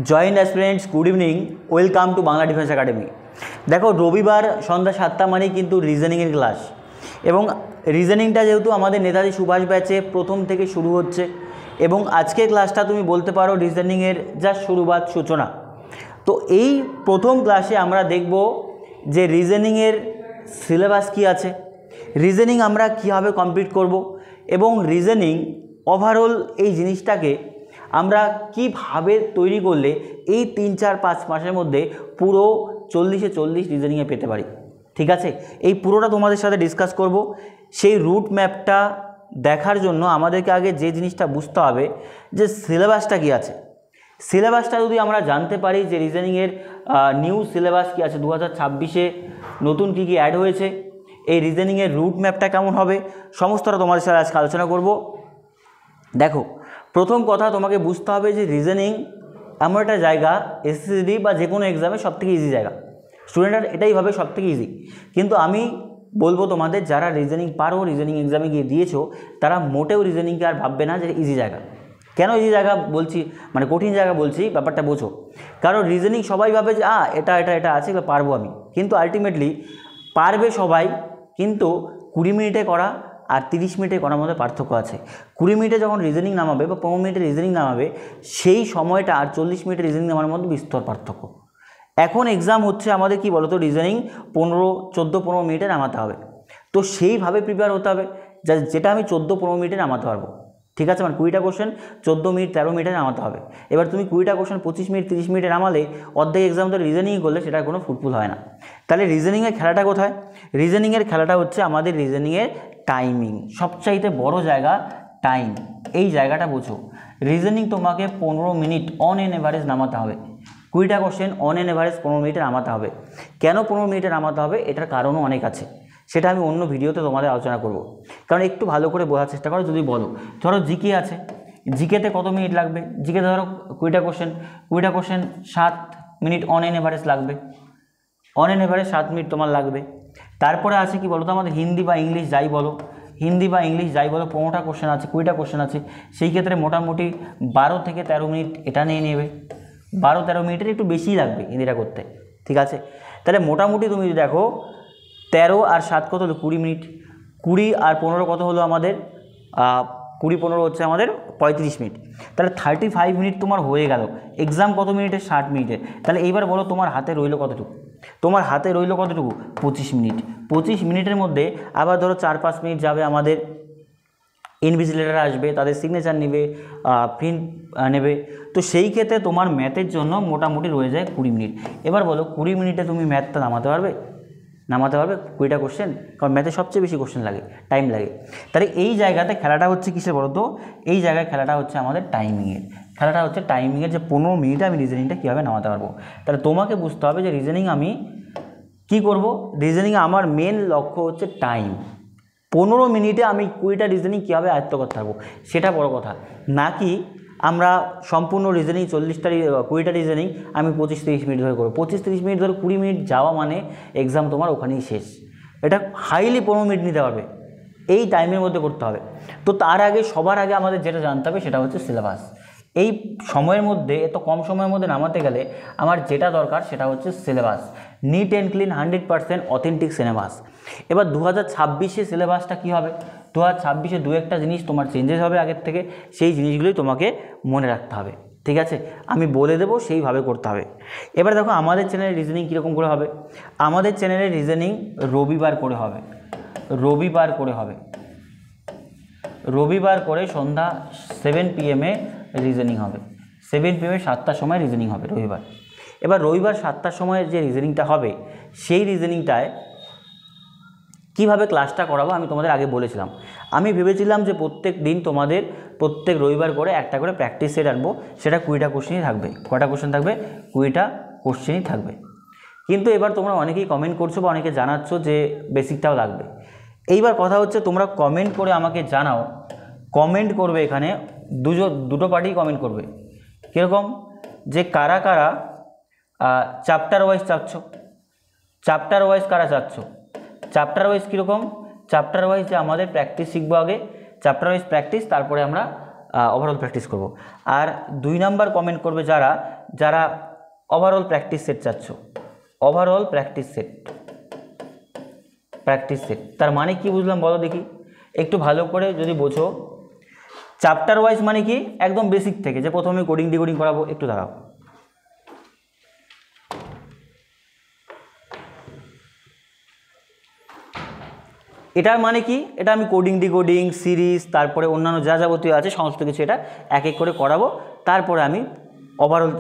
Joint aspirants good evening, welcome to Bangla defence academy. দেখো, রবিবার সন্ধ্যা 7টা মানেই কিন্তু রিজনিংয়ের ক্লাস, এবং রিজনিংটা যেহেতু আমাদের নেতাজি সুভাষ ব্যাচে প্রথম থেকে শুরু হচ্ছে, এবং আজকের ক্লাসটা তুমি বলতে পারো রিজনিংয়ের যা শুরুবাত সূচনা। তো এই প্রথম ক্লাসে আমরা দেখব যে রিজনিংয়ের সিলেবাস কী আছে, রিজনিং আমরা কীভাবে কমপ্লিট করব, এবং রিজনিং ওভারঅল এই জিনিসটাকে আমরা কিভাবে তৈরি করলে এই 3-4-5 মাসের মধ্যে পুরো 40-এ 40 রিজনিংয়ে পেতে পারি। ঠিক আছে, এই পুরোটা তোমাদের সাথে ডিসকাস করব। সেই রুট ম্যাপটা দেখার জন্য আমাদেরকে আগে যে জিনিসটা বুঝতে হবে যে সিলেবাসটা কী আছে। সিলেবাসটা যদি আমরা জানতে পারি যে রিজনিংয়ের নিউ সিলেবাস কী আছে, 2026-এ নতুন কী কী অ্যাড হয়েছে, এই রিজনিংয়ের রুট ম্যাপটা কেমন হবে, সমস্তটা তোমাদের সাথে আজকে আলোচনা করব। দেখো, প্রথম কথা তোমাকে বুঝতে হবে যে রিজনিং এমন একটা জায়গা, এসএসসি বা যে কোনো এক্সামে সবথেকে ইজি জায়গা, স্টুডেন্টরা এটাই ভাবে সবথেকে ইজি। কিন্তু আমি বলবো তোমাদের, যারা রিজনিং পারো, রিজনিং এক্সামে গিয়ে দিয়েছো, তারা মোটেও রিজনিংকে আর ভাববে না যে ইজি জায়গা। কেন ইজি জায়গা বলছি, মানে কঠিন জায়গা বলছি, ব্যাপারটা বোঝো। কারণ রিজনিং সবাই ভাবে যে এটা এটা এটা আছে, এগুলো পারবো আমি, কিন্তু আলটিমেটলি পারবে সবাই, কিন্তু 20 মিনিটে করা আর 30 মিনিটে করার মধ্যে পার্থক্য আছে। 20 মিনিটে যখন রিজনিং নামাবে বা 15 মিনিটে রিজনিং নামাবে, সেই সময়টা আর 40 মিনিটে রিজনিং নামার মধ্যে বিস্তর পার্থক্য। এখন এক্সাম হচ্ছে আমাদের কি বলতো, রিজনিং 14-15 মিনিটে নামাতে হবে। তো সেইভাবে প্রিপেয়ার হতে হবে যেটা আমি 14-15 মিনিটে নামাতে পারবো। ঠিক আছে, মানে 20টা কোশ্চেন 14 মিনিট 13 মিনিটে নামাতে হবে। এবার তুমি 20টা কোশ্চেন 25 মিনিট 30 মিনিটে নামালে, অর্ধেক এক্সাম তো রিজনিং করলে সেটা কোনো ফুলফুল হয় না। তাহলে রিজনিংয়ের খেলাটা কোথায়? রিজনিংয়ের খেলাটা হচ্ছে আমাদের রিজনিংয়ের টাইমিং, সবচাইতে বড় জায়গা টাইম। এই জায়গাটা বোঝো। রিজনিং তোমাকে 15 মিনিট অন এন এভারেজ নামাতে হবে। 20টা কোশ্চেন অন এন এভারেজ 15 মিনিটে নামাতে হবে। কেন 15 মিনিটে নামাতে হবে, এটার কারণও অনেক আছে, সেটা আমি অন্য ভিডিওতে তোমাদের আলোচনা করব। কারণ একটু ভালো করে বোঝার চেষ্টা করো। যদি বলো, ধরো জিকে আছে, জিকেতে কত মিনিট লাগবে? জিকেতে ধরো 20টা question 7 minute on an average লাগবে। অন এন এভারেজ 7 মিনিট তোমার লাগবে। তারপরে আছে কি বলো তো, আমাদের হিন্দি বা ইংলিশ যাই বলো, 15টা কোশ্চেন আছে, 20টা কোশ্চেন আছে, সেই ক্ষেত্রে মোটামুটি 12 থেকে 13 মিনিট এটা নিয়ে নেবে। 12-13 মিনিটের একটু বেশিই লাগবে হিন্দিটা করতে। ঠিক আছে, তাহলে মোটামুটি তুমি যদি দেখো 13 আর 7 কত হলো? 20 মিনিট। 20 আর 15 কত হলো আমাদের? 20-15 হচ্ছে আমাদের 35 মিনিট। তাহলে 35 মিনিট তোমার হয়ে গেল। এক্সাম কত মিনিটে? 60 মিনিটে। তাহলে এইবার বলো, তোমার হাতে রইল কতটুকু? 25 মিনিট। 25 মিনিটের মধ্যে আবার ধরো 4-5 মিনিট যাবে আমাদের, ইনভিজিলেটর আসবে, তাদের সিগনেচার নেবে, প্রিন্ট নেবে। তো সেই ক্ষেত্রে তোমার ম্যাথের জন্য মোটামুটি রয়ে যায় 20 মিনিট। এবার বলো, 20 মিনিটে তুমি ম্যাথটা নামাতে পারবে? 20টা কোশ্চেন? কারণ ম্যাথে সবচেয়ে বেশি কোশ্চেন লাগে, টাইম লাগে। তাহলে এই জায়গাতে খেলাটা হচ্ছে কিসের বলো তো? এই জায়গায় খেলাটা হচ্ছে আমাদের টাইমিংয়ের। খেলাটা হচ্ছে টাইমিংয়ের, যে 15 মিনিটে আমি রিজনিংটা কীভাবে নামাতে পারবো। তাহলে তোমাকে বুঝতে হবে যে রিজনিং আমি কি করব। রিজনিংয়ে আমার মেন লক্ষ্য হচ্ছে টাইম। 15 মিনিটে আমি 20টা রিজনিং কীভাবে আয়ত্ত করতে পারবো, সেটা বড় কথা। নাকি আমরা সম্পূর্ণ রিজনিং 20টা রিজনিং আমি 25-30 মিনিট ধরে করবো। 25-30 মিনিট ধরে 20 মিনিট যাওয়া মানে এক্সাম তোমার ওখানেই শেষ। এটা হাইলি 15 মিনিট নিতে পারবে, এই টাইমের মধ্যে করতে হবে। তো তার আগে, সবার আগে আমাদের যেটা জানতে হবে সেটা হচ্ছে সিলেবাস। এই সময়ের মধ্যে, এত কম সময়ের মধ্যে নামাতে গেলে আমার যেটা দরকার সেটা হচ্ছে syllabus. Neat and clean 100% authentic syllabus. এবার 2026-এ সিলেবাসটা কী হবে? 2026-এ 2-1টা জিনিস তোমার চেঞ্জেস হবে আগের থেকে, সেই জিনিসগুলোই তোমাকে মনে রাখতে হবে। ঠিক আছে, আমি বলে দেবো, সেইভাবে করতে হবে। এবার দেখো, আমাদের চ্যানেলে রিজনিং কীরকম করে হবে। আমাদের চ্যানেলে রিজনিং রবিবার করে সন্ধ্যা 7 PM রিজনিং হবে। 7 PM 7টার সময় রিজনিং হবে রবিবার। এবার রবিবার 7টার সময় যে রিজনিংটা হবে, সেই রিজনিংটায় কীভাবে ক্লাসটা করাবো আমি তোমাদের আগে বলেছিলাম। আমি ভেবেছিলাম যে প্রত্যেক দিন তোমাদের প্রত্যেক রবিবার করে একটা করে প্র্যাকটিস সেট আনবো, সেটা 20টা কোশ্চেনই থাকবে। কটা কোশ্চেন থাকবে? 20টা কোশ্চেনই থাকবে। কিন্তু এবার তোমরা অনেকেই কমেন্ট করছো বা অনেকে জানাচ্ছ যে বেসিকটাও লাগবে। এইবার কথা হচ্ছে, তোমরা কমেন্ট করে আমাকে জানাও, কমেন্ট করবে এখানে দুটো পার্টি কমেন্ট করবে। কীরকম? যে কারা কারা চ্যাপ্টার ওয়াইজ চাচ্ছ, চ্যাপ্টার ওয়াইজ কারা চাচ্ছ। চ্যাপ্টার ওয়াইজ কীরকম? চ্যাপ্টার ওয়াইজ যে আমাদের প্র্যাকটিস শিখবো আগে, চ্যাপ্টার ওয়াইজ প্র্যাকটিস, তারপরে আমরা ওভারঅল প্র্যাকটিস করব। আর 2 নাম্বার কমেন্ট করবে যারা যারা ওভারঅল প্র্যাকটিস সেট চাচ্ছ। ওভারঅল প্র্যাকটিস সেট তার মানে কি বুঝলাম বলো দেখি, একটু ভালো করে যদি বোঝো। চ্যাপ্টার ওয়াইজ মানে কি, একদম বেসিক থেকে, যে প্রথমে কোডিং ডিকোডিং করাবো। একটু দাঁড়াও, এটার মানে কি, এটা আমি কোডিং ডিকোডিং সিরিজ তারপরে অন্যান্য যা যাবতীয় আছে সমস্ত কিছু এটা এক এক করে করাবো, তারপরে আমি ওভারঅল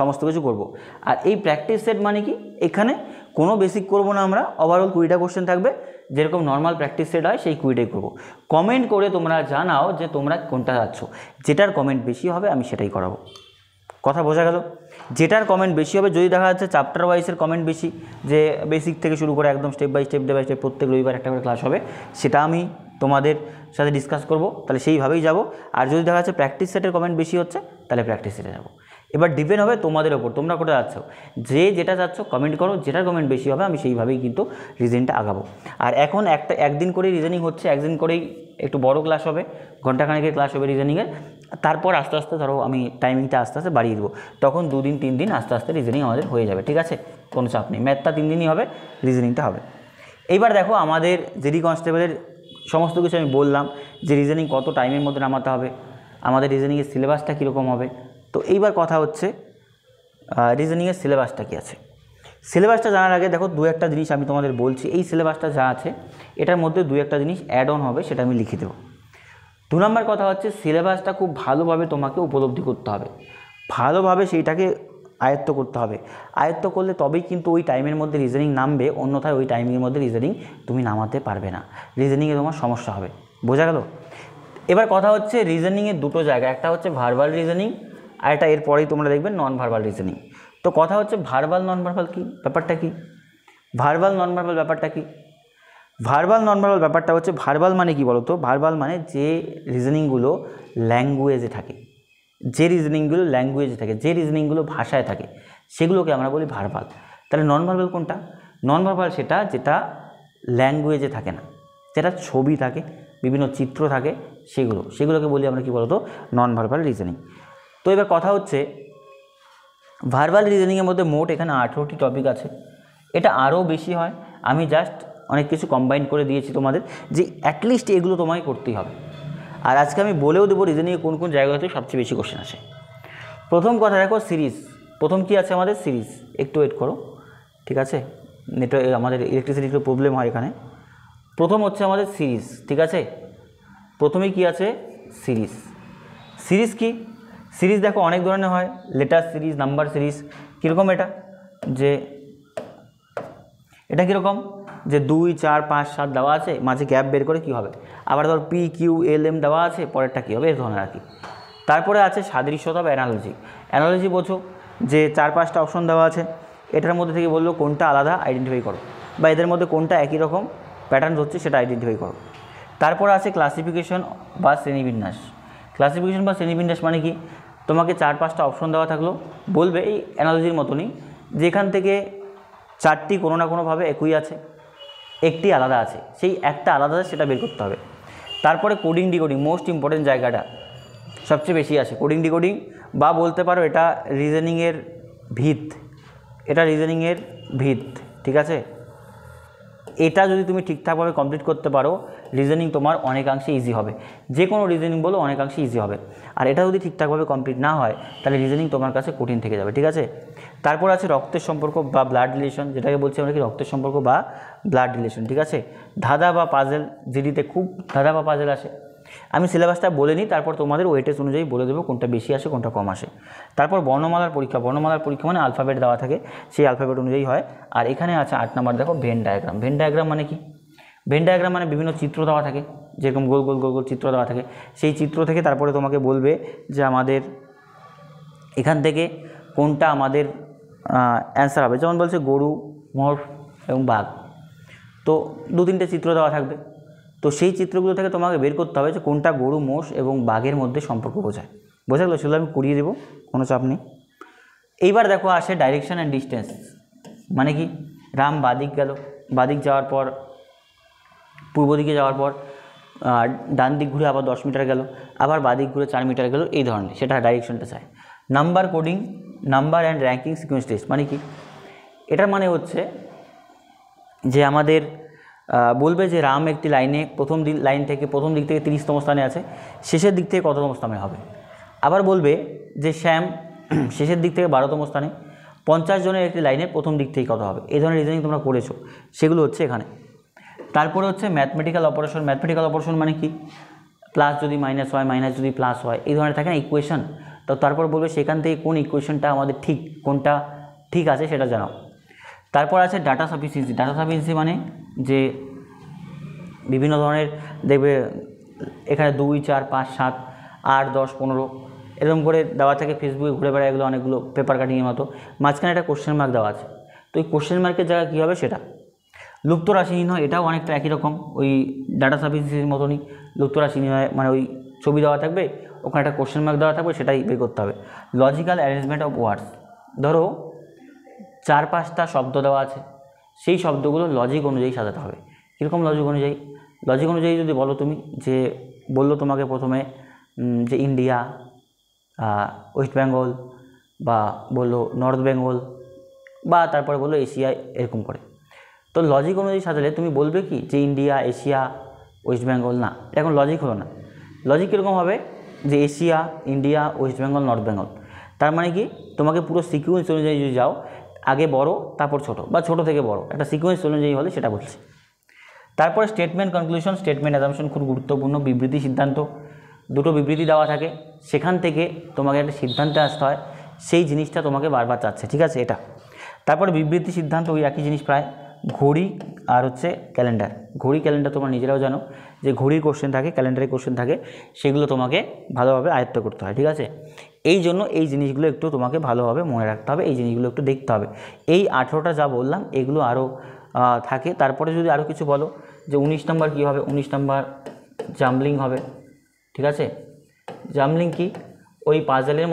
সমস্ত কিছু করব। আর এই প্র্যাকটিস সেট মানে কি, এখানে কোনো বেসিক করব না আমরা, ওভারঅল 20টা কোশ্চেন থাকবে, যেরকম নর্মাল প্র্যাকটিস সেট হয় সেই 20টাই করবো। কমেন্ট করে তোমরা জানাও যে তোমরা কোনটা যাচ্ছ, যেটার কমেন্ট বেশি হবে আমি সেটাই করাবো। কথা বোঝা গেল? যেটার কমেন্ট বেশি হবে, যদি দেখা যাচ্ছে চ্যাপ্টার ওয়াইজের কমেন্ট বেশি, যে বেসিক থেকে শুরু করে একদম স্টেপ বাই স্টেপ প্রত্যেক রবিবার একটা করে ক্লাস হবে, সেটা আমি তোমাদের সাথে ডিসকাস করব, তাহলে সেইভাবেই যাব। আর যদি দেখা যাচ্ছে প্র্যাকটিস সেটের কমেন্ট বেশি হচ্ছে, তাহলে প্র্যাকটিস সেটে যাব। এবার ডিপেন্ড হবে তোমাদের ওপর, তোমরা কোথায় যাচ্ছ, যে যেটা চাচ্ছ কমেন্ট করো, যেটার কমেন্ট বেশি হবে আমি সেইভাবেই কিন্তু রিজনিংটা আগাবো। আর এখন একদিন করেই রিজনিং হচ্ছে, একদিন করেই একটু বড় ক্লাস হবে, ঘন্টাখানেকের ক্লাস হবে রিজনিংয়ের। তারপর আস্তে আস্তে ধরো আমি টাইমিংটা আস্তে আস্তে বাড়িয়ে দেবো, তখন 2 দিন 3 দিন আস্তে আস্তে রিজনিং আমাদের হয়ে যাবে, ঠিক আছে? কোনো চাপ নেই, ম্যাথটা 3 দিনই হবে, রিজনিংটা হবে। এইবার দেখো আমাদের জিডি কনস্টেবলের সমস্ত কিছু আমি বললাম, যে রিজনিং কত টাইমের মধ্যে নামাতে হবে, আমাদের রিজনিংয়ের সিলেবাসটা কীরকম হবে। তো এইবার কথা হচ্ছে রিজনিংয়ের সিলেবাসটা কী আছে। সিলেবাসটা জানার আগে দেখো 2-1টা জিনিস আমি তোমাদের বলছি, এই সিলেবাসটা যা আছে এটার মধ্যে 2-1টা জিনিস অ্যাড অন হবে, সেটা আমি লিখে দেবো। 2 নম্বর কথা হচ্ছে সিলেবাসটা খুব ভালোভাবে তোমাকে উপলব্ধি করতে হবে, ভালোভাবে সেইটাকে আয়ত্ত করতে হবে। আয়ত্ত করলে তবেই কিন্তু ওই টাইমের মধ্যে রিজনিং নামবে, অন্যথায় ওই টাইমের মধ্যে রিজনিং তুমি নামাতে পারবে না, রিজনিংয়ে তোমার সমস্যা হবে। বোঝা গেল? এবার কথা হচ্ছে রিজনিংয়ের 2টো জায়গা, একটা হচ্ছে ভার্বাল রিজনিং, আর এটা এরপরেই তোমরা দেখবে নন ভার্বাল রিজনিং। তো কথা হচ্ছে ভার্বাল নন ভার্বাল কী ব্যাপারটা কী, ভার্বাল নন ভার্বাল ব্যাপারটা কী। ভার্বাল নন ভার্বাল ব্যাপারটা হচ্ছে, ভার্বাল মানে কি বলো তো, ভার্বাল মানে যে রিজনিংগুলো ল্যাঙ্গুয়েজে থাকে, যে রিজনিংগুলো ল্যাঙ্গুয়েজে থাকে, যে রিজনিংগুলো ভাষায় থাকে, সেগুলোকে আমরা বলি ভার্বাল। তাহলে নন ভার্বাল কোনটা? নন ভার্বাল সেটা যেটা ল্যাঙ্গুয়েজে থাকে না, যেটা ছবি থাকে, বিভিন্ন চিত্র থাকে, সেগুলোকে বলি আমরা কি বলতো, নন ভার্বাল রিজনিং। তো এবার কথা হচ্ছে ভার্বাল রিজনিংয়ের মধ্যে মোট এখানে 18টি টপিক আছে, এটা আরও বেশি হয়, আমি জাস্ট অনেক কিছু কম্বাইন করে দিয়েছি তোমাদের, যে অ্যাটলিস্ট এগুলো তোমায় করতেই হবে। আর আজকে আমি বলেও দেবো রিজনিংয়ে কোন কোন জায়গাতে সবচেয়ে বেশি কোশ্চেন আসে। প্রথম কথা দেখো সিরিজ, প্রথম কি আছে আমাদের সিরিজ, একটু ওয়েট করো, ঠিক আছে? নেটওয়ার্ক আমাদের ইলেকট্রিসিটির একটু প্রবলেম হয় এখানে। প্রথম হচ্ছে আমাদের সিরিজ, ঠিক আছে? প্রথমেই কি আছে, সিরিজ। সিরিজ কি, সিরিজ দেখো অনেক ধরনের হয়, লেটার সিরিজ, নাম্বার সিরিজ। কীরকম এটা, যে এটা কীরকম, যে 2, 4, 5, 7 দেওয়া আছে, মাঝে গ্যাপ বের করে কী হবে, আবার ধর PQLM দেওয়া আছে, পরেরটা কী হবে, এই ধরনের আর কি। তারপরে আছে সাদৃশ্যতা বা অ্যানালজি। অ্যানালজি বোঝো, যে 4-5টা অপশন দেওয়া আছে, এটার মধ্যে থেকে বললো কোনটা আলাদা আইডেন্টিফাই করো, বা এদের মধ্যে কোনটা একই রকম প্যাটার্ন হচ্ছে সেটা আইডেন্টিফাই করো। তারপরে আছে ক্লাসিফিকেশন বা শ্রেণীবিন্যাস। ক্লাসিফিকেশন বা শ্রেণীবিন্যাস মানে কি, তোমাকে 4-5টা অপশন দেওয়া থাকলো, বলবে এই অ্যানালজির মতনই, যেখান থেকে 4টি কোনো না কোনোভাবে একই আছে, একটি আলাদা আছে, সেই একটা আলাদা আছে সেটা বের করতে হবে। তারপরে কোডিং ডিকোডিং, মোস্ট ইম্পর্টেন্ট জায়গাটা সবচেয়ে বেশি আছে, কোডিং ডিকোডিং, বা বলতে পারো এটা রিজনিংয়ের ভিত, এটা রিজনিংয়ের ভিত, ঠিক আছে? এটা যদি তুমি ঠিকঠাকভাবে কমপ্লিট করতে পারো, রিজনিং তোমার অনেকাংশে ইজি হবে, যে কোনো রিজনিং বলো অনেকাংশে ইজি হবে। আর এটা যদি ঠিকঠাকভাবে কমপ্লিট না হয়, তাহলে রিজনিং তোমার কাছে কঠিন থেকে যাবে, ঠিক আছে? তারপর আছে রক্তের সম্পর্ক বা ব্লাড রিলেশন, যেটাকে বলছি আমরা কি রক্তের সম্পর্ক বা ব্লাড রিলেশন, ঠিক আছে? ধাঁধা বা পাজেল, জিডিতে খুব ধাঁধা বা পাজেল আসে। আমি সিলেবাসটা বলে নিই, তারপর তোমাদের ওয়েটেজ অনুযায়ী বলে দেবো কোনটা বেশি আসে কোনটা কম আসে। তারপর বর্ণমালার পরীক্ষা, বর্ণমালার পরীক্ষা মানে আলফাবেট দেওয়া থাকে, সেই আলফাবেট অনুযায়ী হয়। আর এখানে আছে 8 নাম্বার, দেখো ভেন ডায়াগ্রাম। ভেন ডায়াগ্রাম মানে কি, ভেন ডায়াগ্রাম মানে বিভিন্ন চিত্র দেওয়া থাকে, যেরকম গোল গোল গোল গোল চিত্র দেওয়া থাকে, সেই চিত্র থেকে তারপরে তোমাকে বলবে যে আমাদের এখান থেকে কোনটা আমাদের অ্যান্সার হবে। যেমন বলছে গরু, মোষ এবং বাঘ, তো 2-3টে চিত্র দেওয়া থাকবে, তো সেই চিত্রগুলো থেকে তোমাকে বের করতে হবে যে কোনটা গরু, মোষ এবং বাঘের মধ্যে সম্পর্ক বোঝায়। বোঝা গেলো? সেগুলো আমি করিয়ে দেবো, কোনো চাপ নেই। এইবার দেখো আসে ডাইরেকশন অ্যান্ড ডিস্টেন্স, মানে কি, রাম বাদিক গেল, বাদিক যাওয়ার পর, পূর্ব দিকে যাওয়ার পর ডান দিক ঘুরে আবার 10 মিটার গেল, আবার বাঁ দিক ঘুরে 4 মিটার গেল, এই ধরনের, সেটা ডাইরেকশনটা চায়। Number coding, number and ranking sequence test মানে কি? এটার মানে হচ্ছে যে আমাদের বলবে যে রাম একটি লাইনে লাইন থেকে প্রথম দিক থেকে 30তম স্থানে আছে, শেষের দিক থেকে কততম স্থানে হবে। আবার বলবে যে শ্যাম শেষের দিক থেকে 12তম স্থানে, 50 জনের একটি লাইনের প্রথম দিক থেকে কত হবে। এই ধরনের রিজনিং তোমরা করেছো, সেগুলো হচ্ছে এখানে। তারপরে হচ্ছে ম্যাথমেটিক্যাল অপারেশন। ম্যাথমেটিক্যাল অপারেশন মানে কি? প্লাস যদি মাইনাস হয়, মাইনাস যদি প্লাস হয়, এই ধরনের থাকে না ইকুয়েশন। তো তারপর বলবে সেখান থেকে কোন ইকুয়েশনটা আমাদের ঠিক, কোনটা ঠিক আছে সেটা জানাও। তারপর আছে ডাটা সাফিসিয়েন্সি। ডাটা সাফিসিয়েন্সি মানে যে বিভিন্ন ধরনের দেখবে এখানে 2, 4, 5, 7, 8, 10, 15 এরকম করে দেওয়া থাকে, ফেসবুকে ঘুরে বেড়ায় এগুলো অনেকগুলো পেপার কাটিংয়ের মতো, মাঝখানে একটা কোশ্চেন মার্ক দেওয়া আছে। তো এই কোশ্চেন মার্কের জায়গায় কী হবে সেটা। লুপ্ত রাশিহীন হয়, এটাও অনেকটা একই রকম, ওই ডাটা সাফিসিয়েন্সির মতনই। লুপ্ত রাশিহীন হয় মানে ওই ছবি দেওয়া থাকবে, ওখানে একটা কোশ্চেন মার্ক দেওয়া থাকবে, সেটাই বের করতে হবে। লজিক্যাল অ্যারেঞ্জমেন্ট অফ ওয়ার্ডস, ধরো 4-5টা শব্দ দেওয়া আছে, সেই শব্দগুলো লজিক অনুযায়ী সাজাতে হবে। কীরকম লজিক অনুযায়ী? লজিক অনুযায়ী যদি বলো তুমি, যে বললো তোমাকে প্রথমে যে ইন্ডিয়া, ওয়েস্ট বেঙ্গল, বা বললো নর্থ বেঙ্গল, বা তারপরে বললো এশিয়া, এরকম করে। তো লজিক অনুযায়ী সাজালে তুমি বলবে কি যে ইন্ডিয়া, এশিয়া, ওয়েস্ট বেঙ্গল, না, এটা এখন লজিক হলো না। লজিক কীরকম হবে? যে Asia, India, West Bengal, north Bengal. তার মানে কি, তোমাকে পুরো সিকুয়েন্স অনুযায়ী যদি যাও, আগে বড় তারপর ছোট, বা ছোট থেকে বড়, একটা সিকুয়েন্স অনুযায়ী হলে সেটা বলছি। তারপরে স্টেটমেন্ট কনক্লুশন, স্টেটমেন্ট অ্যাজাম্পশন খুব গুরুত্বপূর্ণ। বিবৃতি সিদ্ধান্ত, দুটো বিবৃতি দেওয়া থাকে, সেখান থেকে তোমাকে একটা সিদ্ধান্তে আসতে হয়, সেই জিনিসটা তোমাকে বারবার চাচ্ছে, ঠিক আছে এটা। তারপরে বিবৃতি সিদ্ধান্ত ওই একই জিনিস প্রায়। ঘড়ি আর হচ্ছে ক্যালেন্ডার। ঘড়ি ক্যালেন্ডার তোমরা নিজেরাও জানো যে ঘড়ির কোশ্চেন থাকে, ক্যালেন্ডারের কোশ্চেন থাকে, সেগুলো তোমাকে ভালোভাবে আয়ত্ত করতে হয়, ঠিক আছে। এই জন্য এই জিনিসগুলো একটু তোমাকে ভালোভাবে মনে রাখতে হবে, এই জিনিসগুলো একটু দেখতে হবে। এই 18টা যা বললাম এগুলো আরও থাকে। তারপরে যদি আরও কিছু বলো যে 19 নম্বর কী হবে, 19 নম্বর জাম্বলিং হবে, ঠিক আছে। জাম্বলিং কি? ওই পাজলের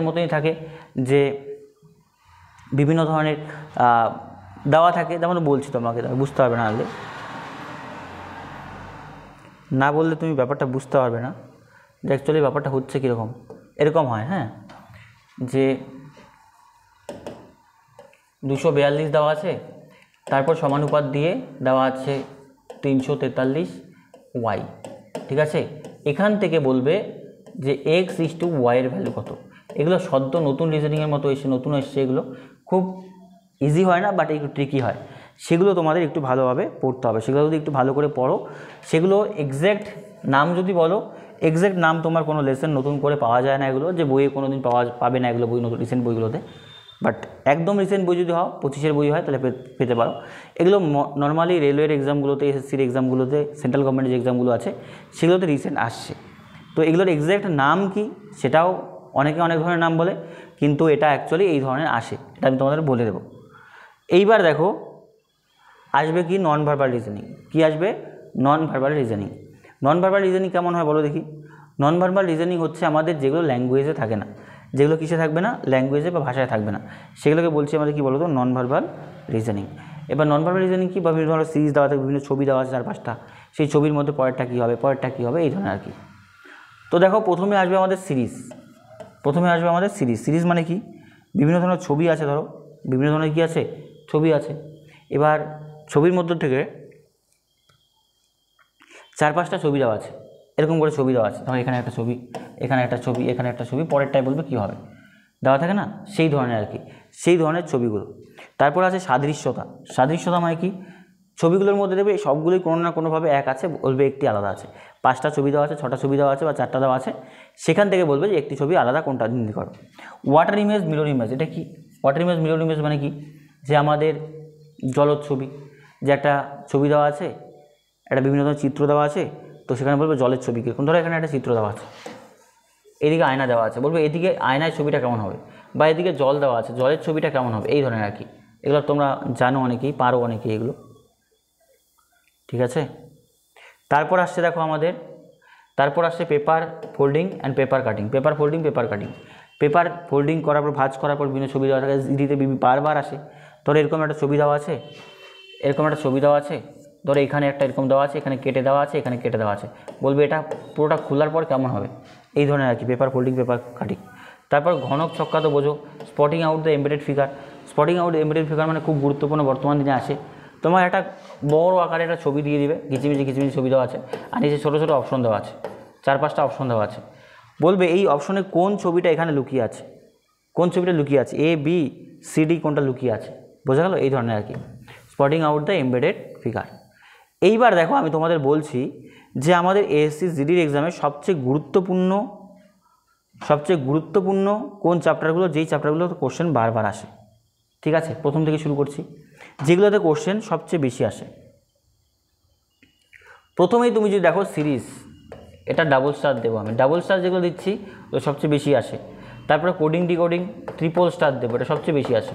মতনই থাকে, যে বিভিন্ন ধরনের দেওয়া থাকে, যেমন বলছি তোমাকে, বুঝতে পারবে না বললে তুমি ব্যাপারটা বুঝতে পারবে না যে অ্যাকচুয়ালি ব্যাপারটা হচ্ছে কীরকম। এরকম হয়, হ্যাঁ, যে 242 দেওয়া আছে, তারপর সমানুপাত দিয়ে দেওয়া আছে 343y, ঠিক আছে। এখান থেকে বলবে যে x/y এর ভ্যালু কত। এগুলো সদ্য নতুন রিজনিংয়ের মতো নতুন এসছে, এগুলো খুব ইজি হয় না, বাট একটু ট্রিকি হয়। সেগুলো তোমাদের একটু ভালোভাবে পড়তে হবে। সেগুলো যদি একটু ভালো করে পড়ো, সেগুলো এক্স্যাক্ট নাম যদি বলো, এক্স্যাক্ট নাম তোমার কোনো লেসন নতুন করে পাওয়া যায় না, এগুলো যে বইয়ে কোনো দিন পাবে না, এগুলো বই নতুন রিসেন্ট বইগুলোতে। বাট একদম রিসেন্ট বই যদি হয়, 25-এর বই হয়, তাহলে পেতে পারো। এগুলো নর্মালি রেলওয়ের এক্সামগুলোতে, এসএসসির এক্সামগুলোতে, সেন্ট্রাল গভর্নমেন্টের যে এক্সামগুলো আছে সেগুলোতে রিসেন্ট আসছে। তো এগুলোর এক্স্যাক্ট নাম কি সেটাও অনেকে অনেক ধরনের নাম বলে, কিন্তু এটা অ্যাকচুয়ালি এই ধরনের আসে, এটা আমি তোমাদের বলে দেবো। এইবার দেখো আসবে কি নন ভার্বাল রিজনিং। কী আসবে? Non verbal reasoning. Non verbal reasoning কেমন হয় বলো দেখি। নন ভার্বাল রিজনিং হচ্ছে আমাদের যেগুলো ল্যাঙ্গুয়েজে থাকে না, যেগুলো কিসে থাকবে না, ল্যাঙ্গুয়েজে বা ভাষায় থাকবে না, সেগুলোকে বলছি আমাদের কী বলো তো, নন ভার্বাল রিজনিং। এবার নন ভার্বাল রিজনিং কী, বা বিভিন্ন ধরনের সিরিজ দেওয়া থাকে, বিভিন্ন ছবি দেওয়া আছে 4-5টা, সেই ছবির মধ্যে পরেরটা কী হবে, এই ধরনের আর কি। তো দেখো প্রথমে আসবে আমাদের সিরিজ। সিরিজ মানে কি? বিভিন্ন ধরনের ছবি আছে, ধরো বিভিন্ন ধরনের কী আছে, ছবি আছে। এবার ছবির মধ্য থেকে 4-5টা ছবি দেওয়া আছে, এরকম করে ছবি দেওয়া আছে, ধরো এখানে একটা ছবি, এখানে একটা ছবি, এখানে একটা ছবি, পরেরটাই বলবে কী হবে, দেওয়া থাকে না, সেই ধরনের আর কি, সেই ধরনের ছবিগুলো। তারপর আছে সাদৃশ্যতা মানে কি? ছবিগুলোর মধ্যে দেবে সবগুলোই কোনো না কোনোভাবে এক আছে, বলবে একটি আলাদা আছে। 5টা ছবি দেওয়া আছে, 6টা ছবি দেওয়া আছে, বা 4টা দেওয়া আছে, সেখান থেকে বলবে যে একটি ছবি আলাদা, কোনটা নির্ণয় করো। ওয়াটার ইমেজ, মিরর ইমেজ, এটা কি? ওয়াটার ইমেজ, মিরর ইমেজ মানে কি? যে আমাদের জলচ্ছবি, যে একটা ছবি দেওয়া আছে, একটা বিভিন্ন ধরনের চিত্র দেওয়া আছে, তো সেখানে বলবে জলের ছবি কীরকম। ধরো এখানে একটা চিত্র দেওয়া আছে, এদিকে আয়না দেওয়া আছে, বলবে এদিকে আয়নায় ছবিটা কেমন হবে, বা এদিকে জল দেওয়া আছে, জলের ছবিটা কেমন হবে, এই ধরনের আর কি। এগুলো তোমরা জানো অনেকেই, পারো অনেকেই এগুলো, ঠিক আছে। তারপর আসছে দেখো আমাদের, তারপর আসছে paper folding and paper cutting. Paper folding করার পর, ভাঁজ করার পর বিভিন্ন ছবি দেওয়া থাকে, ইডিতে বারবার আসে। ধরো এরকম একটা ছবি দেওয়া আছে, ধরো এখানে একটা এরকম দেওয়া আছে, এখানে কেটে দেওয়া আছে, এখানে কেটে দেওয়া আছে, বলবে এটা পুরোটা খোলার পর কেমন হবে, এই ধরনের আর কি, পেপার ফোল্ডিং, পেপার কাটিং। তারপর ঘনক ছক্কা তো বোঝো, spotting out the embedded figure. Spotting out embedded figure মানে খুব গুরুত্বপূর্ণ, বর্তমান দিনে আসে। তোমার একটা বড় আকারে একটা ছবি দিয়ে দিবে, কিচিমিচি ছবি দেওয়া আছে, আর নিচে ছোটো ছোটো অপশন দেওয়া আছে, 4-5টা অপশন দেওয়া আছে, বলবে এই অপশনে কোন ছবিটা এখানে লুকিয়ে আছে, কোন ছবিটা লুকিয়ে আছে, এ বি সি ডি কোনটা লুকিয়ে আছে, বোঝা গেল, এই ধরনের আর কি, spotting out the embedded figure. এইবার দেখো আমি তোমাদের বলছি যে আমাদের এএসসি জিডির এক্সামে সবচেয়ে গুরুত্বপূর্ণ কোন চ্যাপ্টারগুলো, যেই চ্যাপ্টারগুলোতে কোশ্চেন বারবার আসে। ঠিক আছে, প্রথম থেকে শুরু করছি, যেগুলোতে কোশ্চেন সবচেয়ে বেশি আসে। প্রথমেই তুমি যদি দেখো সিরিজ, এটা ডাবল স্টার দেবো আমি, ডাবল স্টার যেগুলো দিচ্ছি ওটা সবচেয়ে বেশি আসে। তারপরে কোডিং ডিকোডিং ট্রিপল স্টার দেবো, এটা সবচেয়ে বেশি আসে।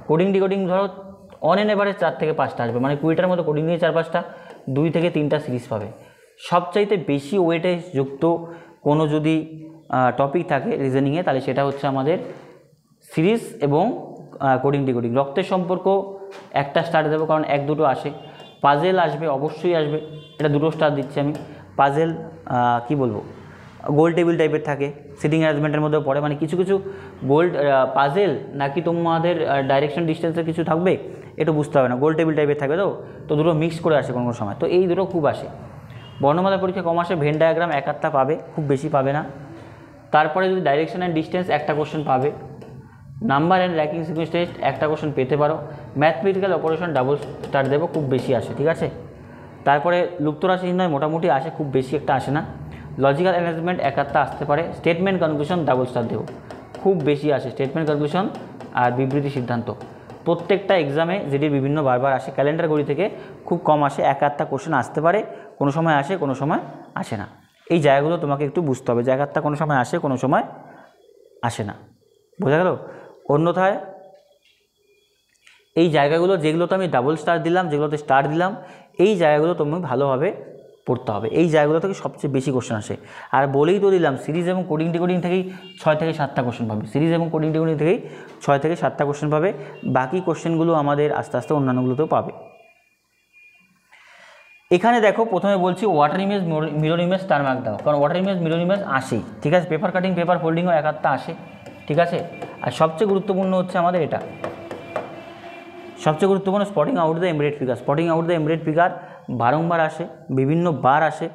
কোডিং ডিকোডিং ধরো অন এন এভারেজ 4 থেকে 5টা আসবে, মানে 20টার মতো কোডিং দিয়ে 4-5টা, 2 থেকে 3টা সিরিজ পাবে। সবচাইতে বেশি ওয়েটেজ যুক্ত কোনো যদি টপিক থাকে রিজনিংয়ে, তাহলে সেটা হচ্ছে আমাদের সিরিজ এবং কোডিং ডিকোডিং। রক্তের সম্পর্ক একটা স্টার দেবো, কারণ 1-2টো আসে। পাজেল আসবে, অবশ্যই আসবে, এটা 2টো স্টার দিচ্ছি আমি। পাজেল কি বলবো, গোল টেবিল টাইপের থাকে, সিটিং অ্যারেঞ্জমেন্টের মধ্যেও পড়ে, মানে কিছু গোল্ড পাজেল নাকি তোমাদের ডাইরেকশন ডিস্টেন্সের কিছু থাকবে একটু বুঝতে হবে না, গোল টেবিল টাইপের থাকবে, তো দুটো মিক্স করে আসে কোনো সময়, তো এই দুটো খুব আসে। বর্ণমালা পরীক্ষা কম আসে, ভেন ডায়াগ্রাম 1-8টা পাবে, খুব বেশি পাবে না। তারপরে যদি ডাইরেকশন অ্যান্ড ডিস্টেন্স একটা কোশ্চেন পাবে, number and ranking sequence test একটা কোশ্চেন পেতে পারো, ম্যাথমেটিক্যাল অপারেশন ডাবল স্টার দেবো, খুব বেশি আসে। ঠিক আছে, তারপরে লুপ্তরাশি নির্ণয় মোটামুটি আসে, খুব বেশি একটা আসে না। লজিক্যাল অ্যারেঞ্জমেন্ট 1-8টা আসতে পারে। স্টেটমেন্ট কনক্লুশন ডাবল স্টার দেবো, খুব বেশি আসে স্টেটমেন্ট কনক্লুশন আর বিবৃতি সিদ্ধান্ত। প্রত্যেকটা এক্সামে যেটি বিভিন্ন বারবার আসে, ক্যালেন্ডার ঘড়ি থেকে খুব কম আসে, 1-8টা কোশ্চেন আসতে পারে, কোনো সময় আসে কোনো সময় আসে না। এই জায়গাগুলো তোমাকে একটু বুঝতে হবে, 1-8টা কোনো সময় আসে কোনো সময় আসে না, বোঝা গেল। অন্যথায় এই জায়গাগুলো যেগুলোতে আমি ডাবল স্টার দিলাম, যেগুলোতে স্টার দিলাম, এই জায়গাগুলো তুমি ভালোভাবে পড়তে হবে, এই জায়গাগুলো থেকে সবচেয়ে বেশি কোশ্চেন আসে। আর বলেই তো দিলাম, সিরিজ এবং কোডিং ডিকোডিং থেকেই 6 থেকে 7টা কোশ্চেন পাবে, সিরিজ এবং কোডিং ডিকোডিং থেকেই 6 থেকে 7টা কোশ্চেন পাবে, বাকি কোশ্চেনগুলো আমাদের আস্তে আস্তে অন্যান্যগুলোতেও পাবে। এখানে দেখো প্রথমে বলছি water image, mirror image, star mark দাও, কারণ ওয়াটার ইমেজ, মিরর ইমেজ আসেই। ঠিক আছে, পেপার কাটিং, পেপার ফোল্ডিংও 1-8টা আসে। ঠিক আছে, আর সবচেয়ে গুরুত্বপূর্ণ হচ্ছে আমাদের এটা, সবচেয়ে গুরুত্বপূর্ণ spotting out the embedded figure. Spotting out the embedded figure বারংবার আসে, বিভিন্ন বার আসে।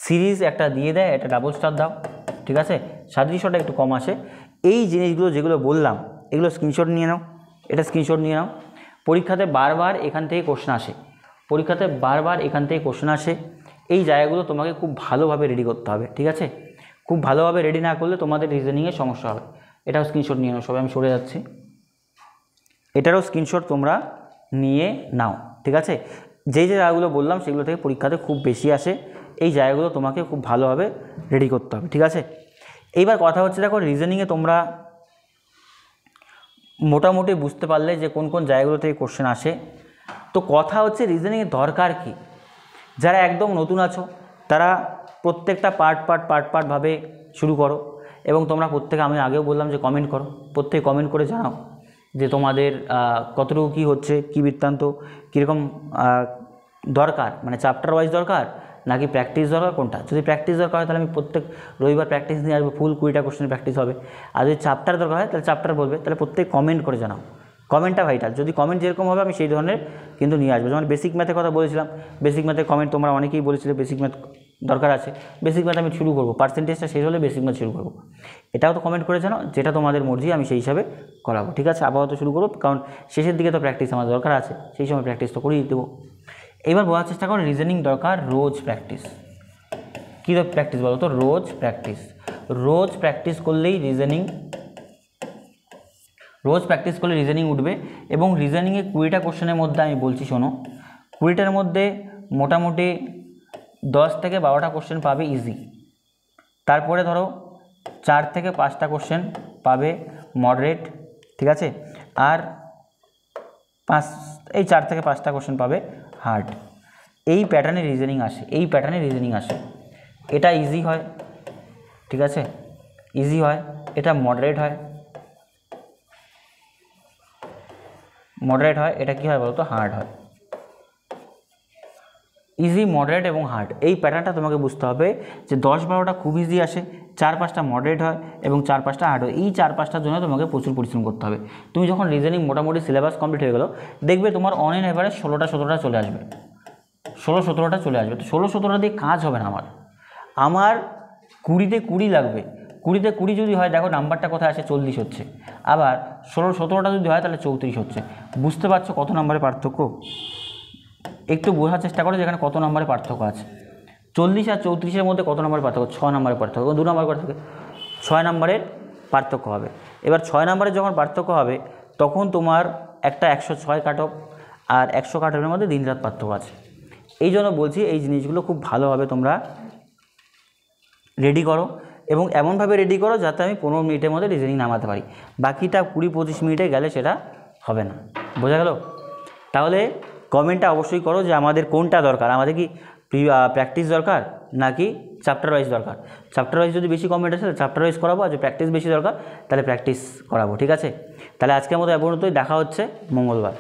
সিরিজ একটা দিয়ে দেয়, এটা ডাবল স্টার দাও। ঠিক আছে, সাদৃশ্যটা একটু কম আসে। এই জিনিসগুলো যেগুলো বললাম, এগুলো স্ক্রিনশট নিয়ে নাও, এটা স্ক্রিনশট নিয়ে নাও। পরীক্ষাতে বারবার এখান থেকে কোশ্চেন আসে, পরীক্ষাতে বারবার এখান থেকে কোশ্চেন আসে। এই জায়গাগুলো তোমাকে খুব ভালোভাবে রেডি করতে হবে। ঠিক আছে, খুব ভালোভাবে রেডি না করলে তোমাদের রিজনিংয়ে সমস্যা হবে। এটাও স্ক্রিনশট নিয়ে নাও, সবাই আমি সরে যাচ্ছি, এটারও স্ক্রিনশট তোমরা নিয়ে নাও। ঠিক আছে, যেই যে জায়গাগুলো বললাম সেগুলো থেকে পরীক্ষাতে খুব বেশি আসে, এই জায়গাগুলো তোমাকে খুব ভালোভাবে রেডি করতে হবে। ঠিক আছে, এইবার কথা হচ্ছে দেখো রিজনিংয়ে তোমরা মোটামুটি বুঝতে পারলে যে কোন কোন জায়গাগুলো থেকে কোশ্চেন আসে। তো কথা হচ্ছে রিজনিংয়ের দরকার কি। যারা একদম নতুন আছো তারা প্রত্যেকটা পার্টভাবে শুরু করো, এবং তোমরা প্রত্যেকে, আমি আগেও বললাম যে কমেন্ট করো, প্রত্যেকে কমেন্ট করে জানাও যে তোমাদের কতটুকু কী হচ্ছে, কী বৃত্তান্ত, কীরকম দরকার, মানে চ্যাপ্টার ওয়াইজ দরকার নাকি প্র্যাকটিস দরকার, কোনটা। যদি প্র্যাকটিস দরকার হয় তাহলে আমি প্রত্যেক রবিবার প্র্যাকটিস নিয়ে আসবো, ফুল 20টা কোশ্চেনের প্র্যাকটিস হবে। আর যদি চ্যাপ্টার দরকার হয় তাহলে চ্যাপ্টার বলবে, তাহলে প্রত্যেক কমেন্ট করে জানাও, কমেন্টটা ভাইটাল। যদি কমেন্ট যেরকম হবে আমি সেই ধরনের কিন্তু নিয়ে আসবো। যেমন বেসিক ম্যাথের কথা বলেছিলাম, বেসিক ম্যাথের কমেন্ট তোমরা অনেকেই বলেছিলে বেসিক ম্যাথ দরকার আছে, বেসিক ম্যাথ আমি শুরু করবো, পার্সেন্টেজটা শেষ হলে বেসিক ম্যাথ শুরু করবো। এটাও তো কমেন্ট করে জানো, যেটা তোমাদের মর্জি আমি সেই হিসাবে করাবো। ঠিক আছে, আপাতত শুরু করবো, কারণ শেষের দিকে তো প্র্যাকটিস আমার দরকার আছে, সেই সময় প্র্যাকটিস তো করিয়ে দেবো। এবার বলার চেষ্টা করো রিজনিং দরকার রোজ প্র্যাকটিস। কী প্র্যাকটিস বলো তো? রোজ প্র্যাকটিস। রোজ প্র্যাকটিস করলেই রিজনিং, রোজ প্র্যাকটিস করলে রিজনিং উঠবে। এবং রিজনিংয়ে 20টা কোশ্চেনের মধ্যে আমি বলছি শোনো, 20টার মধ্যে মোটামুটি 10 থেকে 12টা কোশ্চেন পাবে ইজি। তারপরে ধরো 4 থেকে 5টা কোশ্চেন পাবে মডারেট। ঠিক আছে, আর 4 থেকে 5টা কোশ্চেন পাবে হার্ড। এই প্যাটার্নে রিজনিং আসে, এই প্যাটার্নে রিজনিং আসে। এটা ইজি হয়, ঠিক আছে, ইজি হয়। এটা মডারেট হয়, মডারেট হয়। এটা কী হয় বলো তো? হার্ড হয়। ইজি, মডারেট এবং হার্ড, এই প্যাটার্নটা তোমাকে বুঝতে হবে যে 10-12টা খুব ইজি আসে, 4-5টা মডারেট হয় এবং 4-5টা হার্ড হয়। এই 4-5টার জন্য তোমাকে প্রচুর পরিশ্রম করতে হবে। তুমি যখন রিজনিং মোটামুটি সিলেবাস কমপ্লিট হয়ে গেলো, দেখবে তোমার অন এন এভারেজ 16টা চলে আসবে, 16-17টা চলে আসবে। তো 16-17টা দিয়ে কাজ হবে না আমার 20তে 20 লাগবে। 20তে 20 যদি হয়, দেখো নাম্বারটা কোথায় আসে, 40 হচ্ছে। আবার 16-17টা যদি হয় তাহলে 34 হচ্ছে। বুঝতে পারছো কত নাম্বারের পার্থক্য? একটু বোঝার চেষ্টা করো যেখানে কত নম্বরের পার্থক্য আছে। 40 আর 34-এর মধ্যে কত নম্বরের পার্থক্য? 6 নম্বরের পার্থক্য, 2 নম্বরের পার্থক্য, 6 নম্বরের পার্থক্য হবে। এবার 6 নম্বরের যখন পার্থক্য হবে, তখন তোমার একটা 106 কাট অফ আর 100 কাট অফের মধ্যে দিন রাত পার্থক্য আছে। এই জন্য বলছি এই জিনিসগুলো খুব ভালোভাবে তোমরা রেডি করো এবং এমনভাবে রেডি করো যাতে আমি 15 মিনিটের মধ্যে রিজনিং নামাতে পারি। বাকিটা 20-25 মিনিটে গেলে সেটা হবে না। বোঝা গেল? তাহলে কমেন্টটা অবশ্যই করো যে আমাদের কোনটা দরকার, আমাদের কি প্র্যাকটিস দরকার নাকি চ্যাপ্টার ওয়াইজ দরকার। চ্যাপ্টার ওয়াইজ যদি বেশি কমেন্ট আসে তাহলে চ্যাপ্টার ওয়াইজ করাবো, আর যদি প্র্যাকটিস বেশি দরকার তাহলে প্র্যাকটিস করাবো। ঠিক আছে, তাহলে আজকের মতো এ পর্যন্তই, দেখা হচ্ছে মঙ্গলবার।